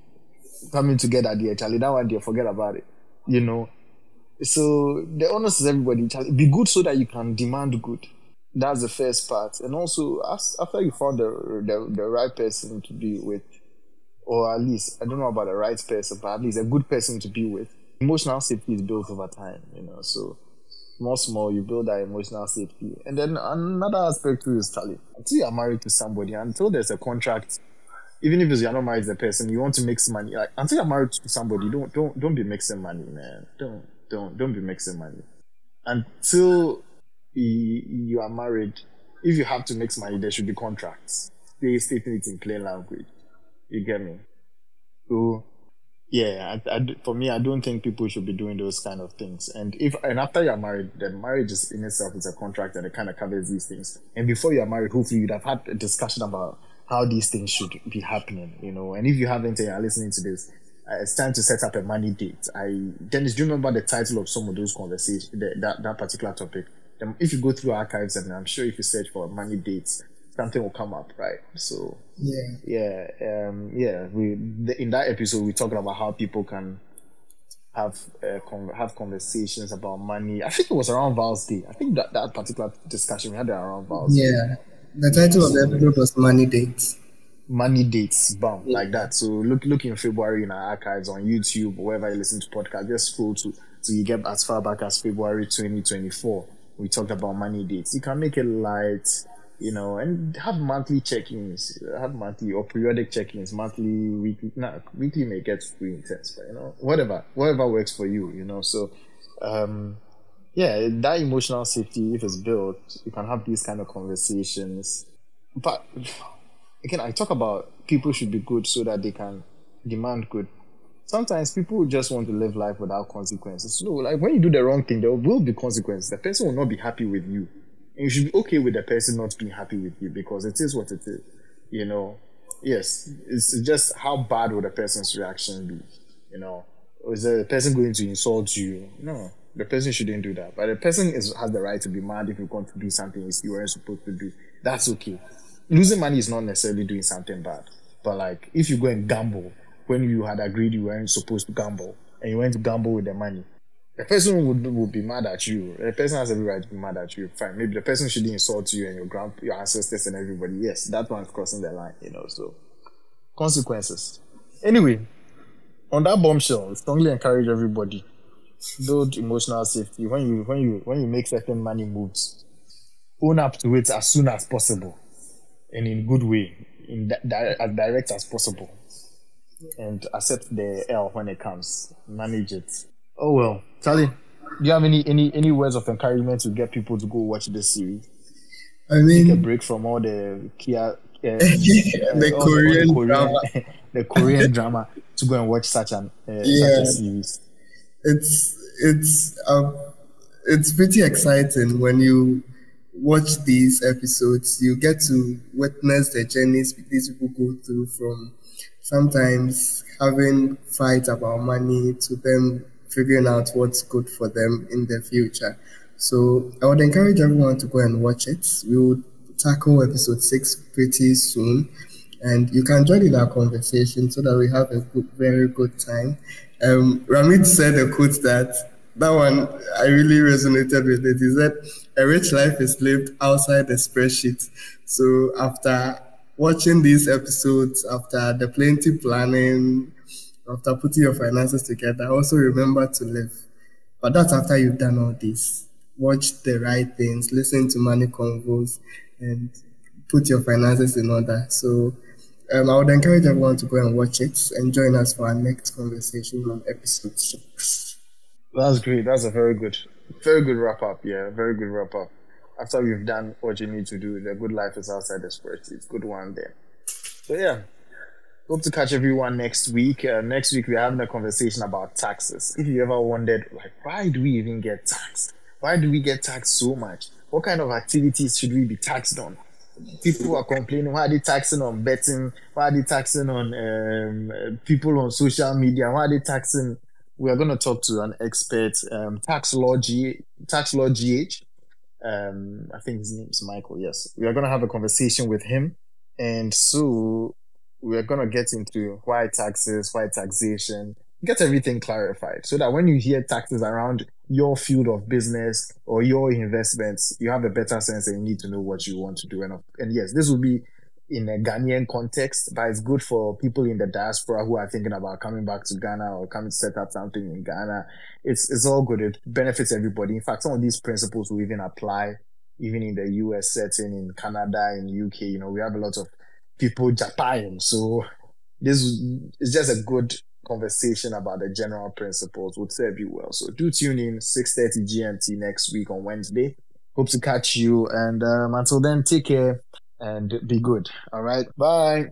coming together, dear Charlie, that one, dear, forget about it. You know. So the onus is everybody. Charlie, be good so that you can demand good. That's the first part. And also, after you found the right person to be with, or at least, I don't know about the right person, but at least a good person to be with, emotional safety is built over time, you know. So small, you build that emotional safety. And then another aspect too is, Charlie, until you're married to somebody, until there's a contract, even if you're not married to the person, you want to mix money. Like until you're married to somebody, don't be mixing money, man. Don't be mixing money. Until you are married, if you have to mix money, there should be contracts. They stating it in plain language. You get me? So yeah, for me, I don't think people should be doing those kind of things. And after you're married, then marriage is in itself is a contract and it kind of covers these things. And before you're married, hopefully you'd have had a discussion about how these things should be happening, you know. And if you haven't and you're listening to this, it's time to set up a money date. Dennis, do you remember the title of some of those conversations, that particular topic? If you go through archives, and I'm sure if you search for money dates, something will come up, right? So in that episode we talked about how people can have conversations about money. I think it was around Val's Day. I think that particular discussion we had around Val's Day. Yeah, the title of the episode was Money Dates. Money dates, bam, like that. So look in February in our archives on YouTube or wherever you listen to podcasts. Just scroll to you get as far back as February 2024. We talked about money dates. You can make it light, you know, and have monthly check-ins, have monthly or periodic check-ins, monthly, weekly. Weekly may get too intense, but you know, whatever works for you, you know. So, that emotional safety, if it's built, you can have these kind of conversations. But again, I talk about people should be good so that they can demand good. Sometimes people just want to live life without consequences. No, like when you do the wrong thing, there will be consequences. The person will not be happy with you. And you should be okay with the person not being happy with you because it is what it is, you know. yes, it's just how bad would a person's reaction be? Is the person going to insult you? No, the person shouldn't do that. But the person has the right to be mad if you want to do something you weren't supposed to do. That's okay. Losing money is not necessarily doing something bad. But like, if you go and gamble when you had agreed you weren't supposed to gamble, and you went to gamble with the money, the person would be mad at you. The person has every right to be mad at you. Fine. Maybe the person shouldn't insult you and your ancestors and everybody. Yes, that one's crossing the line, so consequences. Anyway, on that bombshell, I strongly encourage everybody, build emotional safety. When you make certain money moves, own up to it as soon as possible and in good way, as direct as possible, and accept the L when it comes. Manage it. Oh well, Charlie, do you have any words of encouragement to get people to go watch this series? I mean, take a break from all the the Korean drama, the Korean drama, to go and watch such a series. It's pretty exciting when you watch these episodes. You get to witness the journeys these people go through, from sometimes having fights about money to them figuring out what's good for them in the future. So I would encourage everyone to go and watch it. We will tackle episode 6 pretty soon, and you can join in our conversation so that we have a very good time. Ramith said a quote that one I really resonated with it. He said, "A rich life is lived outside the spreadsheet." So after watching these episodes, after the plenty planning, after putting your finances together, also remember to live. But that's after you've done all this. Watch the right things, listen to money convos, and put your finances in order. So I would encourage everyone to go and watch it and join us for our next conversation on episode 6. That's great. That's a very good wrap up. Yeah, very good wrap up. After you've done what you need to do, the good life is outside the spreadsheet. Good one there. So yeah, hope to catch everyone next week. Next week we're having a conversation about taxes. If you ever wondered, like, why do we even get taxed? Why do we get taxed so much? What kind of activities should we be taxed on? People are complaining, why are they taxing on betting? Why are they taxing on people on social media? Why are they taxing? We are going to talk to an expert, tax law GH. I think his name is Michael. Yes, we are going to have a conversation with him, and so we are going to get into why taxes, why taxation, get everything clarified, so that when you hear taxes around your field of business or your investments, you have a better sense and you need to know what you want to do. And yes, this will be in a Ghanaian context, but it's good for people in the diaspora who are thinking about coming back to Ghana or coming to set up something in Ghana. It's all good. It benefits everybody. In fact, some of these principles will even apply even in the US setting, in Canada, in UK. We have a lot of people Japan. So this is just a good conversation about the general principles. Would serve you well. So do tune in 6:30 GMT next week on Wednesday. Hope to catch you. And until then, take care and be good. All right. Bye.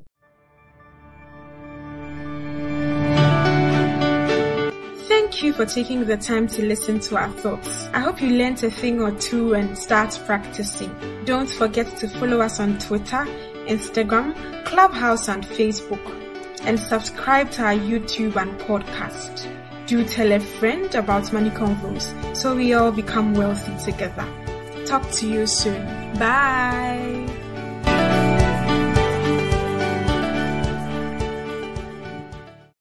Thank you for taking the time to listen to our thoughts. I hope you learned a thing or two and start practicing. Don't forget to follow us on Twitter, Instagram, Clubhouse, and Facebook. And subscribe to our YouTube and podcast. Do tell a friend about Money Convos so we all become wealthy together. Talk to you soon. Bye.